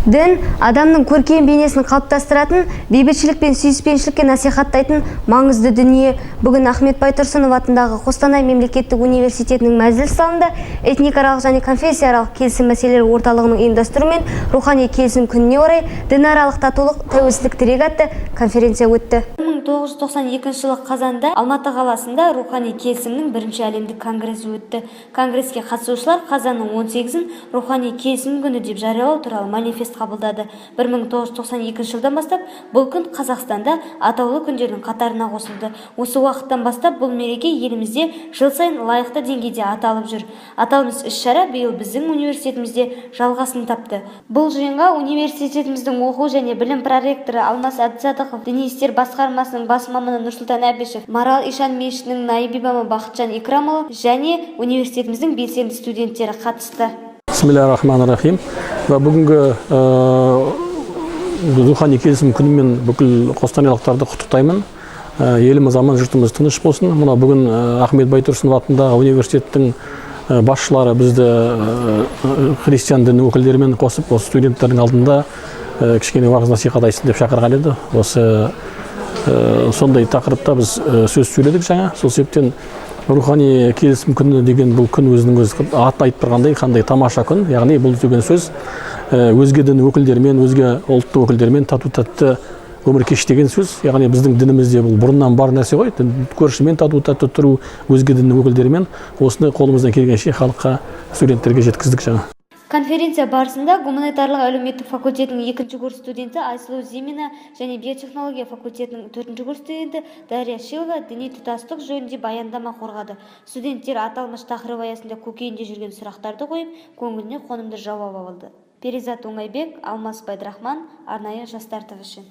Дін адамның көркем бейнесін қалыптастыратын, бейбітшілік пен сүйіспеншілікке насихаттайтын маңызды дүние. Бүгін Ахмет Байтұрсынов атындағы Қостанай мемлекеттік университетінің мәжіліс залында этникааралық және конфессияаралық келісім мәселелері орталығының ұйымдастыруымен рухани келісім күніне орай дінаралық татулық, тәуелсіздік тірегі атты конференция өтті. 1992 жылы қазанда Алматы қаласында рухани келісімнің бірінші әлемдік конгресі өтті. Конгреске қатысушылар қазанның 18-ін рухани келісім күні деп жариялау туралы манифест қабылдады. 1992 жылдан бастап бұл күн Қазақстанда атаулы күндердің қатарына қосылды. Осы уақыттан бастап бұл мереке елімізде жыл сайын лайықты деңгейде аталып жүр. Аталмыш іс-шара биыл біздің университетімізде жалғасын тапты. Бұл жиынға университетіміздің оқу және білім проректоры Алмас Әбдісадықов, діни істер басқармасының бас маманы Нұрсұлтан Әбішев, Марал Ишан мешітінің наиб имамы Бақытжан Икрамұлы және университетіміздің белсенді студенттері қатысты. Бисмиллахир-рахманир-рахим. Бүгінгі рухани келісім күнімен бүкіл қостанайлықтарды құттықтаймын. Еліміз аман, жұртымыз тыныш болсын. Мына бүгін Ахмет Байтұрсынов атындағы университеттің басшылары бізді христиан діні өкілдерімен қосып, осы студенттердің алдында кішкене уағыз насихат айтсын деп шақырған еді. Осы сондай тақырыпта біз сөз сөйледік жаңа. Сол себептен рухани келісім күні деген бұл күн өзінің атын айтып тұрғандай қандай тамаша күн. Яғни бұл деген сөз өзге дін өкілдерімен, өзге ұлттың өкілдерімен тату-тәтті өмір кеш деген сөз. Яғни біздің дінімізде бұл бұрыннан бар нәрсе ғой. Көршімен тату-тәтті тұру, өзге діннің өкілдерімен, осыны қолымыздан келгенше халыққа, студенттерге жеткіздік жаңа. Конференция барысында гуманитарлық әлеуметтік факультетінің 2-ші курс студенті Айсұлу Зимина және биотехнология факультетінің 4-ші курс студенті Дарья Шилова діни тұтастық жөнінде баяндама қорғады. Студенттер аталмыш тақырып аясында көкейінде жүрген сұрақтарды қойып, көңіліне қонымды жауап алды. Перизат Оңайбек, Алмас Байдрахман, арнайы жастар ТВ үшін.